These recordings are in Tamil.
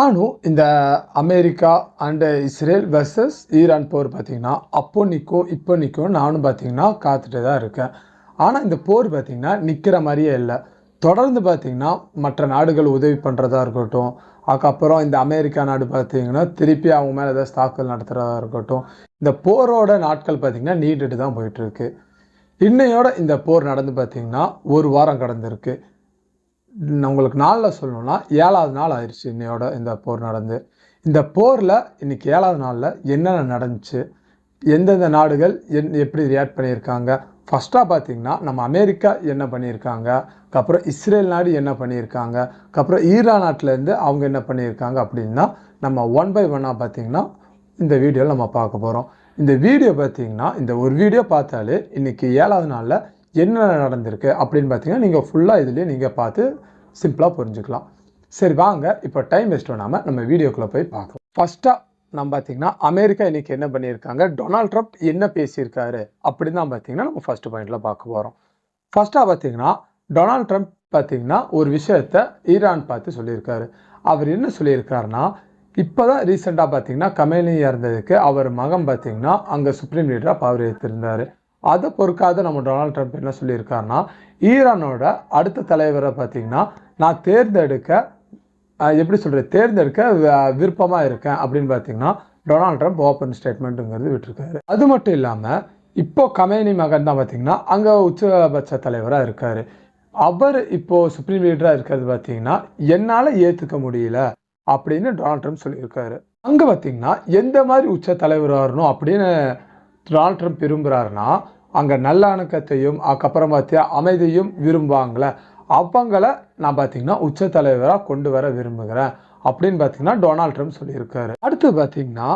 ஆனும் இந்த America and Israel versus Iran போர் பார்த்தீங்கன்னா அப்போ நிற்கும் இப்போ நிற்கும் நானும் பார்த்தீங்கன்னா காத்துட்டு தான் இருக்கேன். ஆனால் இந்த போர் பார்த்தீங்கன்னா நிற்கிற மாதிரியே இல்லை. தொடர்ந்து பார்த்தீங்கன்னா மற்ற நாடுகள் உதவி பண்ணுறதா இருக்கட்டும், அதுக்கப்புறம் இந்த அமெரிக்கா நாடு பார்த்தீங்கன்னா திருப்பி அவங்க மேலே ஏதாவது தாக்குதல் நடத்துகிறதா இருக்கட்டும், இந்த போரோட நாட்கள் பார்த்தீங்கன்னா நீண்டுட்டு தான் போயிட்டுருக்கு. இன்னையோட இந்த போர் நடந்து பார்த்தீங்கன்னா ஒரு வாரம் கடந்திருக்கு. உங்களுக்கு நாளில் சொல்லணும்னா 7வது நாள் ஆயிடுச்சு இன்னையோட இந்த போர் நடந்து. இந்த போரில் இன்னைக்கு 7வது நாளில் என்னென்ன நடந்துச்சு, எந்தெந்த நாடுகள் எப்படி ரியாக்ட் பண்ணியிருக்காங்க, ஃபஸ்ட்டாக பார்த்தீங்கன்னா நம்ம அமெரிக்கா என்ன பண்ணியிருக்காங்க, அதுக்கப்புறம் இஸ்ரேல் நாடு என்ன பண்ணியிருக்காங்க, அதுக்கப்புறம் ஈரான் நாட்டிலேருந்து அவங்க என்ன பண்ணியிருக்காங்க அப்படின்னா நம்ம ஒன் பை ஒன்னாக பார்த்தீங்கன்னா இந்த வீடியோவில் நம்ம பார்க்க போகிறோம். இந்த வீடியோ பார்த்தீங்கன்னா இந்த ஒரு வீடியோ பார்த்தாலே இன்றைக்கி 7வது நாளில் என்ன நடந்திருக்கு அப்படின்னு பார்த்தீங்கன்னா நீங்கள் ஃபுல்லாக இதுலேயே நீங்கள் பார்த்து சிம்பிளாக புரிஞ்சுக்கலாம். சரி வாங்க இப்போ டைம் வேஸ்ட் பண்ணாமல் நம்ம வீடியோக்குள்ளே போய் பார்க்கலாம். ஃபஸ்ட்டாக நம்ம பார்த்தீங்கன்னா அமெரிக்கா இன்றைக்கி என்ன பண்ணியிருக்காங்க, டொனால்ட் ட்ரம்ப் என்ன பேசியிருக்காரு அப்படின்னு தான் பார்த்தீங்கன்னா நம்ம ஃபஸ்ட்டு பாயிண்டில் பார்க்க போகிறோம். ஃபஸ்ட்டாக பார்த்தீங்கன்னா டொனால்ட் ட்ரம்ப் பார்த்தீங்கன்னா ஒரு விஷயத்தை ஈரான் பார்த்து சொல்லியிருக்காரு. அவர் என்ன சொல்லியிருக்காருன்னா, இப்போ தான் ரீசெண்டாக பார்த்தீங்கன்னா கமேனி இறந்ததுக்கு அவர் மகன் பார்த்தீங்கன்னா அங்கே சுப்ரீம் லீடராக பவர் ஏற்றிருந்தார். அதை பொறுக்காத நம்ம டொனால்ட் ட்ரம்ப் என்ன சொல்லியிருக்காருன்னா, ஈரானோட அடுத்த தலைவரை பார்த்தீங்கன்னா நான் தேர்ந்தெடுக்க விருப்பமாக இருக்கேன் அப்படின்னு பார்த்தீங்கன்னா டொனால்ட் ட்ரம்ப் ஓப்பன் ஸ்டேட்மெண்ட்டுங்கிறது விட்டுருக்காரு. அது மட்டும் இல்லாமல் இப்போ கமேனி மகன் தான் பார்த்தீங்கன்னா அங்கே உச்சபட்ச தலைவராக இருக்கார். அவர் இப்போது சுப்ரீம் லீடராக இருக்கிறது பார்த்தீங்கன்னா என்னால் ஏற்றுக்க முடியல அப்படின்னு டொனால்ட் ட்ரம்ப் சொல்லியிருக்காரு. அங்கே பார்த்தீங்கன்னா எந்த மாதிரி உச்ச தலைவர் வரணும் அப்படின்னு டொனால்ட் ட்ரம்ப் விரும்புகிறாருன்னா, அங்கே நல்லிணக்கத்தையும் அதுக்கப்புறம் பார்த்தீங்கன்னா அமைதியும் விரும்புவாங்களே அவங்கள நான் பார்த்தீங்கன்னா உச்ச தலைவராக கொண்டு வர விரும்புகிறேன் அப்படின்னு பார்த்தீங்கன்னா டொனால்ட் ட்ரம்ப் சொல்லியிருக்காரு. அடுத்து பார்த்தீங்கன்னா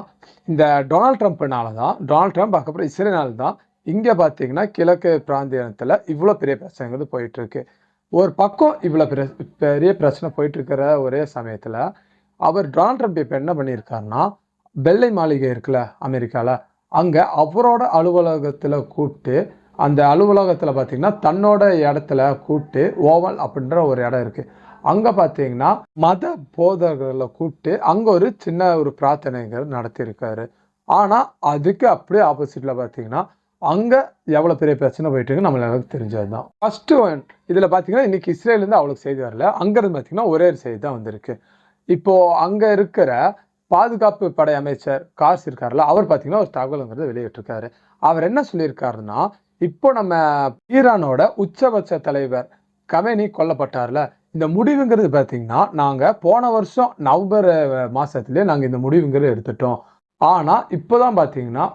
இந்த டொனால்ட் ட்ரம்ப் அதுக்கப்புறம் இஸ்ரேல் தான் இங்கே பார்த்தீங்கன்னா கிழக்கு பிராந்தியத்தில் இவ்வளோ பெரிய பிரச்சனைங்கிறது போயிட்டுருக்கு. ஒரு பக்கம் இவ்வளோ பெரிய பிரச்சனை போயிட்டுருக்கிற ஒரே சமயத்தில் அவர் டொனால்ட் ட்ரம்ப் இப்போ என்ன பண்ணியிருக்காருன்னா, வெள்ளை மாளிகை இருக்குல்ல அமெரிக்காவில், அங்கே அவரோட அலுவலகத்தில் கூப்பிட்டு அந்த அலுவலகத்தில் பார்த்தீங்கன்னா தன்னோட இடத்துல கூப்பிட்டு ஓவல் அப்படின்ற ஒரு இடம் இருக்குது. அங்கே பார்த்தீங்கன்னா மத போதகர்களை கூப்பிட்டு அங்கே ஒரு சின்ன ஒரு பிரார்த்தனைகள் நடத்தியிருக்காரு. ஆனால் அதுக்கு அப்படியே ஆப்போசிட்டில் பார்த்தீங்கன்னா அங்கே எவ்வளோ பெரிய பிரச்சனை போயிட்டு இருக்கு நம்மளுக்கு தெரிஞ்சது தான். ஃபஸ்ட்டு இதில் பார்த்தீங்கன்னா இன்றைக்கி இஸ்ரேலேருந்து அவ்வளோ செய்தி வரல, அங்கேருந்து பார்த்தீங்கன்னா ஒரே ஒரு செய்தி தான் வந்திருக்கு. இப்போது அங்கே இருக்கிற பாதுகாப்பு படை அமைச்சர் கார்ஸ் இருக்கார்ல, அவர் பார்த்தீங்கன்னா ஒரு தகவலுங்கிறத வெளியிட்டிருக்காரு. அவர் என்ன சொல்லியிருக்காருன்னா, இப்போ நம்ம ஈரானோட உச்சபட்ச தலைவர் கமேனி கொல்லப்பட்டார்ல, இந்த முடிவுங்கிறது பார்த்தீங்கன்னா நாங்கள் போன வருஷம் நவம்பர் மாதத்துலேயே நாங்கள் இந்த முடிவுங்கிறத எடுத்துட்டோம். ஆனால் இப்போ தான் பார்த்தீங்கன்னா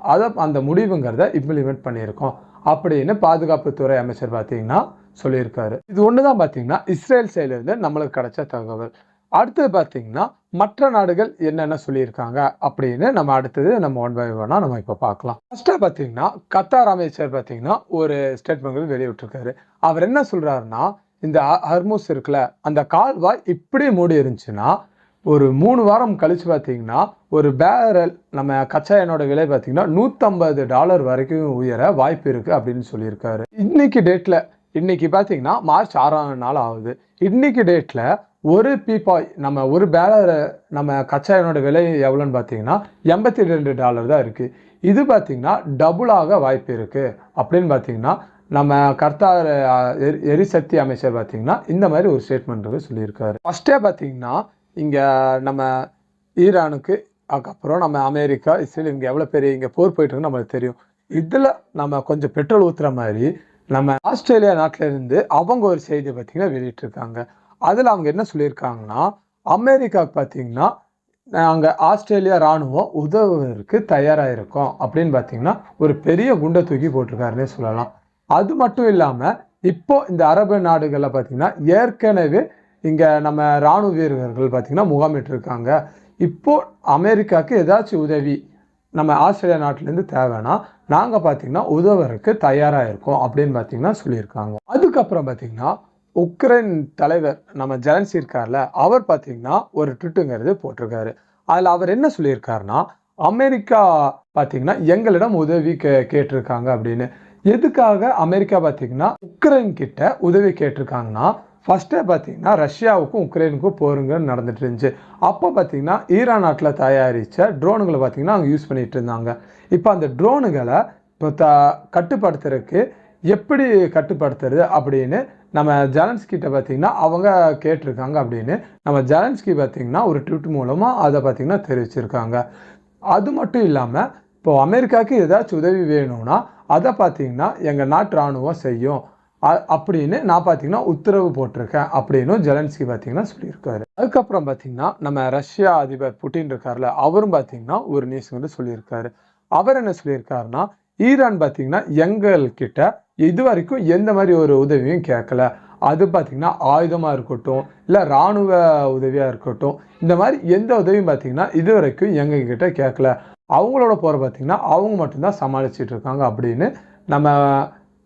அந்த முடிவுங்கிறத இம்ப்ளிமெண்ட் பண்ணியிருக்கோம் அப்படின்னு பாதுகாப்புத்துறை அமைச்சர் பார்த்தீங்கன்னா சொல்லியிருக்காரு. இது ஒன்று தான் பார்த்தீங்கன்னா இஸ்ரேல் சைட்லேருந்து நம்மளுக்கு கிடைச்ச தகவல். அடுத்தது பார்த்தீங்கன்னா மற்ற நாடுகள் என்னென்ன சொல்லியிருக்காங்க அப்படின்னு நம்ம அடுத்தது நம்ம ஒன் பை ஒன்னாக நம்ம இப்போ பார்க்கலாம். ஃபர்ஸ்ட்டாக பார்த்தீங்கன்னா கத்தார் அமைச்சர் பார்த்தீங்கன்னா ஒரு ஸ்டேட்மெண்ட் வெளியிட்டிருக்காரு. அவர் என்ன சொல்கிறாருன்னா, இந்த ஹர்முஸ் இருக்குல்ல அந்த கால்வாய் இப்படி மூடி இருந்துச்சுன்னா ஒரு 3 வாரம் கழிச்சு பார்த்தீங்கன்னா ஒரு பேரல் நம்ம கச்சா எண்ணெயோட விலை பார்த்தீங்கன்னா $150 வரைக்கும் உயர வாய்ப்பு இருக்குது அப்படின்னு சொல்லியிருக்காரு. இன்னைக்கு பார்த்தீங்கன்னா மார்ச் 6ஆம் நாள் ஆகுது. இன்னைக்கு டேட்டில் ஒரு பீப்பாய் நம்ம ஒரு பேலர் நம்ம கச்சா எண்ணெயோட விலை எவ்வளோன்னு பார்த்தீங்கன்னா $82 தான் இருக்குது. இது பார்த்தீங்கன்னா டபுளாக வாய்ப்பு இருக்குது அப்படின்னு பார்த்தீங்கன்னா நம்ம கத்தார் எரிசக்தி அமைச்சர் பார்த்தீங்கன்னா இந்த மாதிரி ஒரு ஸ்டேட்மெண்ட் சொல்லியிருக்காரு. ஃபஸ்ட்டே பார்த்தீங்கன்னா இங்கே நம்ம ஈரானுக்கு அதுக்கப்புறம் நம்ம அமெரிக்கா இஸ்ரேல் இங்கே எவ்வளோ பெரிய இங்கே போர் போயிட்டுருக்கு நம்மளுக்கு தெரியும். இதில் நம்ம கொஞ்சம் பெட்ரோல் ஊற்றுற மாதிரி நம்ம ஆஸ்திரேலியா நாட்டிலேருந்து அவங்க ஒரு செய்தி பார்த்தீங்கன்னா வெளியிட்டிருக்காங்க. அதில் அவங்க என்ன சொல்லியிருக்காங்கன்னா, அமெரிக்காவுக்கு பார்த்தீங்கன்னா நாங்கள் ஆஸ்திரேலியா இராணுவம் உதவுவதற்கு தயாராக இருக்கோம் அப்படின்னு பார்த்தீங்கன்னா ஒரு பெரிய குண்டை தூக்கி போட்டிருக்காருன்னே சொல்லலாம். அது மட்டும் இல்லாமல் இப்போ இந்த அரபு நாடுகளில் பார்த்தீங்கன்னா ஏற்கனவே இங்கே நம்ம இராணுவ வீரர்கள் பார்த்தீங்கன்னா முகாமிட்டிருக்காங்க. இப்போது அமெரிக்காவுக்கு ஏதாச்சும் உதவி நம்ம ஆஸ்திரேலியா நாட்டிலேருந்து தேவைன்னா நாங்கள் பார்த்தீங்கன்னா உதவுறதுக்கு தயாராக இருக்கோம் அப்படின்னு பார்த்தீங்கன்னா சொல்லியிருக்காங்க. அதுக்கப்புறம் பார்த்தீங்கன்னா உக்ரைன் தலைவர் நம்ம ஜெலன்ஸ்கி இருக்கார்ல, அவர் பார்த்தீங்கன்னா ஒரு ட்விட்டுங்கிறது போட்டிருக்காரு. அதில் அவர் என்ன சொல்லியிருக்காருன்னா, அமெரிக்கா பார்த்தீங்கன்னா எங்களிடம் உதவி கேட்டிருக்காங்க அப்படின்னு. எதுக்காக அமெரிக்கா பார்த்தீங்கன்னா உக்ரைன் கிட்ட உதவி கேட்டிருக்காங்கன்னா, ஃபஸ்ட்டே பார்த்தீங்கன்னா ரஷ்யாவுக்கும் உக்ரைனுக்கும் போருங்க நடந்துட்டு இருந்துச்சு. அப்போ பார்த்தீங்கன்னா ஈரான் நாட்டில் தயாரித்த ட்ரோனுங்களை பார்த்தீங்கன்னா அவங்க யூஸ் பண்ணிகிட்டு இருந்தாங்க. இப்போ அந்த ட்ரோனுகளை இப்போ கட்டுப்படுத்துறதுக்கு எப்படி கட்டுப்படுத்துறது அப்படின்னு நம்ம ஜெலன்ஸ்கிட்ட பார்த்தீங்கன்னா அவங்க கேட்டிருக்காங்க அப்படின்னு நம்ம ஜெலன்ஸ்கி பார்த்தீங்கன்னா ஒரு ட்வீட் மூலமாக அதை பார்த்தீங்கன்னா தெரிவிச்சிருக்காங்க. அது மட்டும் இல்லாமல் இப்போது அமெரிக்காவுக்கு ஏதாச்சும் உதவி வேணும்னா அதை பார்த்தீங்கன்னா எங்கள் நாட்டு இராணுவம் செய்யும் அப்படின்னு நான் பார்த்தீங்கன்னா உத்தரவு போட்டிருக்கேன் அப்படின்னு ஜெலன்ஸ்கி பார்த்தீங்கன்னா சொல்லியிருக்காரு. அதுக்கப்புறம் பார்த்தீங்கன்னா நம்ம ரஷ்யா அதிபர் புட்டின் இருக்கார்ல, அவரும் பார்த்தீங்கன்னா ஒரு நியூஸ் வந்து சொல்லியிருக்காரு. அவர் என்ன சொல்லியிருக்காருன்னா, ஈரான் பார்த்தீங்கன்னா எங்கள்கிட்ட இது வரைக்கும் எந்த மாதிரி ஒரு உதவியும் கேட்கல. அது பார்த்தீங்கன்னா ஆயுதமாக இருக்கட்டும், இல்லை இராணுவ உதவியாக இருக்கட்டும், இந்த மாதிரி எந்த உதவியும் பார்த்தீங்கன்னா இது வரைக்கும் எங்ககிட்ட கேட்கல. அவங்களோட போகிற பார்த்தீங்கன்னா அவங்க மட்டும்தான் சமாளிச்சுட்டு இருக்காங்க அப்படின்னு நம்ம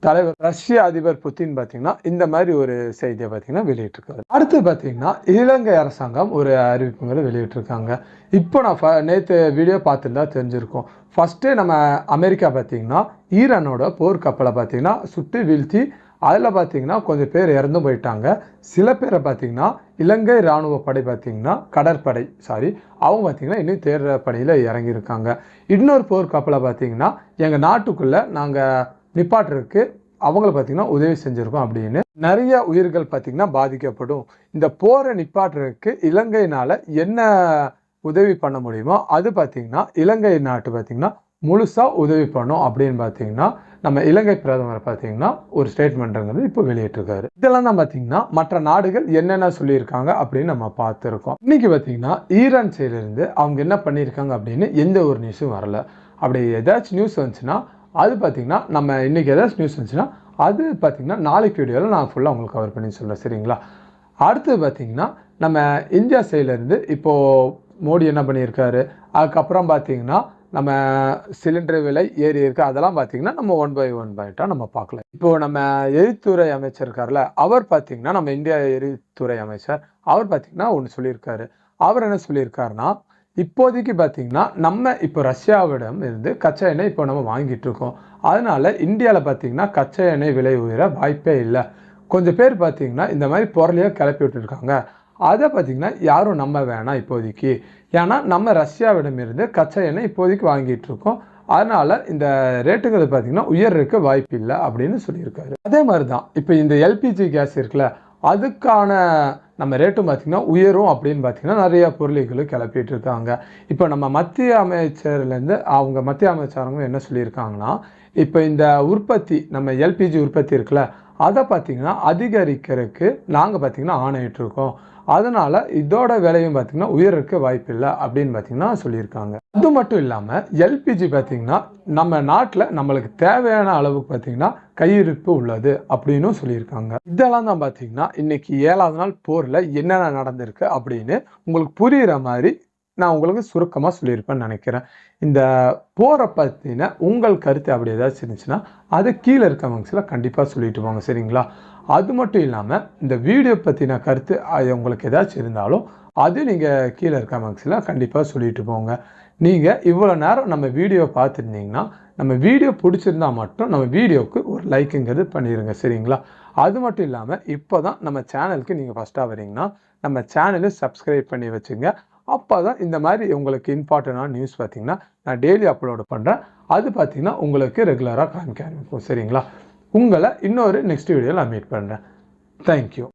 தலைவர் ரஷ்ய அதிபர் புட்டின் பார்த்தீங்கன்னா இந்த மாதிரி ஒரு செய்தியை பார்த்தீங்கன்னா வெளியிட்டிருக்காரு. அடுத்து பார்த்தீங்கன்னா இலங்கை அரசாங்கம் ஒரு அறிவிப்புங்களை வெளியிட்டிருக்காங்க. இப்போ நான் நேற்று வீடியோ பார்த்துருந்தா தெரிஞ்சிருக்கும். ஃபஸ்ட்டு நம்ம அமெரிக்கா பார்த்தீங்கன்னா ஈரானோட போர்க்கப்பலை பார்த்தீங்கன்னா சுட்டு வீழ்த்தி அதில் பார்த்தீங்கன்னா கொஞ்சம் பேர் இறந்து போயிட்டாங்க. சில பேரை பார்த்தீங்கன்னா இலங்கை இராணுவ படை பார்த்தீங்கன்னா கடற்படை அவங்க பார்த்தீங்கன்னா இன்னும் தேடுற படையில் இறங்கியிருக்காங்க. இன்னொரு போர்க்கப்பலை பார்த்தீங்கன்னா எங்கள் நாட்டுக்குள்ளே நாங்கள் நிப்பாட்டுறதுக்கு அவங்கள பார்த்தீங்கன்னா உதவி செஞ்சுருக்கோம் அப்படின்னு நிறைய உயிர்கள் பார்த்தீங்கன்னா பாதிக்கப்படும். இந்த போரை நிப்பாட்டுறதுக்கு இலங்கையினால் என்ன உதவி பண்ண முடியுமோ அது பார்த்தீங்கன்னா இலங்கை நாட்டு பார்த்தீங்கன்னா முழுசாக உதவி பண்ணும் அப்படின்னு பார்த்தீங்கன்னா நம்ம இலங்கை பிரதமர் பார்த்தீங்கன்னா ஒரு ஸ்டேட்மெண்ட்டுங்கிறது இப்போ வெளியிட்டிருக்காரு. இதெல்லாம் தான் பார்த்தீங்கன்னா மற்ற நாடுகள் என்னென்ன சொல்லியிருக்காங்க அப்படின்னு நம்ம பார்த்துருக்கோம். இன்னைக்கு பார்த்தீங்கன்னா ஈரான் சைட்லேருந்து அவங்க என்ன பண்ணியிருக்காங்க அப்படின்னு எந்த ஒரு நியூஸும் வரல. அப்படி ஏதாச்சும் நியூஸ் வந்துச்சுன்னா அது பார்த்தீங்கன்னா நம்ம இன்றைக்கி ஏதாச்சும் நியூஸ் வந்துச்சுன்னா அது பார்த்தீங்கன்னா நாளைக்கு வீடியோவில் நான் ஃபுல்லாக உங்களுக்கு கவர் பண்ணி சொல்கிறேன், சரிங்களா? அடுத்தது பார்த்தீங்கன்னா நம்ம இந்தியா சைட்லேருந்து இப்போது மோடி என்ன பண்ணியிருக்காரு, அதுக்கப்புறம் பார்த்தீங்கன்னா நம்ம சிலிண்டர் விலை ஏறி இருக்கு, அதெல்லாம் பார்த்தீங்கன்னா நம்ம 1 by 1 நம்ம பார்க்கலாம். இப்போது நம்ம எரித்துறை அமைச்சர் இருக்கார்ல, அவர் பார்த்தீங்கன்னா நம்ம இந்தியா எரித்துறை அமைச்சர் அவர் பார்த்தீங்கன்னா ஒன்று சொல்லியிருக்காரு. அவர் என்ன சொல்லியிருக்காருன்னா, இப்போதைக்கு பார்த்தீங்கன்னா நம்ம இப்போ ரஷ்யாவிடம் இருந்து கச்சா எண்ணெய் இப்போ நம்ம வாங்கிட்டு இருக்கோம். அதனால இந்தியாவில் பார்த்தீங்கன்னா கச்சா எண்ணெய் விலை உயர வாய்ப்பே இல்லை. கொஞ்சம் பேர் பார்த்தீங்கன்னா இந்த மாதிரி பொருளையே கிளப்பி விட்டுருக்காங்க. அதை பார்த்தீங்கன்னா யாரும் நம்ப வேணாம் இப்போதைக்கு. ஏன்னா நம்ம ரஷ்யாவிடமிருந்து கச்சா எண்ணெய் இப்போதைக்கு வாங்கிட்டு இருக்கோம். அதனால இந்த ரேட்டுங்கிறது பார்த்தீங்கன்னா உயர்றதுக்கு வாய்ப்பு இல்லை அப்படின்னு சொல்லியிருக்காரு. அதே மாதிரி தான் இப்போ இந்த எல்பிஜி கேஸ் இருக்குல்ல, அதுக்கான நம்ம ரேட்டும் பார்த்திங்கன்னா உயரும் அப்படின்னு பார்த்திங்கன்னா நிறைய பொருள்களை கிளப்பிட்டு இருக்காங்க. இப்போ நம்ம மத்திய அமைச்சர்லேருந்து அவங்க மத்திய அமைச்சரங்க என்ன சொல்லியிருக்காங்கன்னா, இப்போ இந்த உற்பத்தி நம்ம எல்பிஜி உற்பத்தி இருக்குல்ல, அதை பார்த்திங்கன்னா அதிகரிக்கிறதுக்கு நாங்கள் பார்த்திங்கன்னா ஆணையிட்டிருக்கோம். அதனால் இதோட விலையும் பார்த்திங்கன்னா உயர்றதுக்கு வாய்ப்பு இல்லை அப்படின்னு பார்த்திங்கன்னா சொல்லியிருக்காங்க. அது மட்டும் இல்லாமல் எல்பிஜி பார்த்திங்கன்னா நம்ம நாட்டில் நம்மளுக்கு தேவையான அளவுக்கு பார்த்திங்கன்னா கையிருப்பு உள்ளது அப்படின்னு சொல்லியிருக்காங்க. இதெல்லாம் தான் பார்த்திங்கன்னா இன்றைக்கி 7வது நாள் போரில் என்னென்ன நடந்திருக்கு அப்படின்னு உங்களுக்கு புரிகிற மாதிரி நான் உங்களுக்கு சுருக்கமாக சொல்லியிருப்பேன்னு நினைக்கிறேன். இந்த போரை பற்றின உங்கள் கருத்து அப்படி ஏதாச்சும் இருந்துச்சுன்னா அது கீழே இருக்க கமெண்ட்ஸில் கண்டிப்பாக சொல்லிட்டு போங்க, சரிங்களா? அது மட்டும் இல்லாமல் இந்த வீடியோ பற்றின கருத்து உங்களுக்கு ஏதாச்சும் இருந்தாலும் அது நீங்கள் கீழே இருக்க கமெண்ட்ஸில் கண்டிப்பாக சொல்லிட்டு போங்க. நீங்கள் இவ்வளோ நேரம் நம்ம வீடியோ பார்த்துருந்தீங்கன்னா நம்ம வீடியோ பிடிச்சிருந்தா மட்டும் நம்ம வீடியோவுக்கு ஒரு லைக்குங்கிறது பண்ணிடுங்க, சரிங்களா? அது மட்டும் இல்லாமல் இப்போ தான் நம்ம சேனலுக்கு நீங்கள் ஃபஸ்ட்டாக வரீங்கன்னா நம்ம சேனலை சப்ஸ்கிரைப் பண்ணி வச்சுங்க. அப்போ தான் இந்த மாதிரி உங்களுக்கு இம்பார்ட்டண்டான நியூஸ் பார்த்திங்கன்னா நான் டெய்லி அப்லோடு பண்ணுறேன். அது பார்த்திங்கன்னா உங்களுக்கு ரெகுலராக காமிக்க ஆரம்பிக்கும், சரிங்களா? உங்களை இன்னொரு நெக்ஸ்ட் வீடியோவில் நான் மீட் பண்ணுறேன். தேங்க்யூ.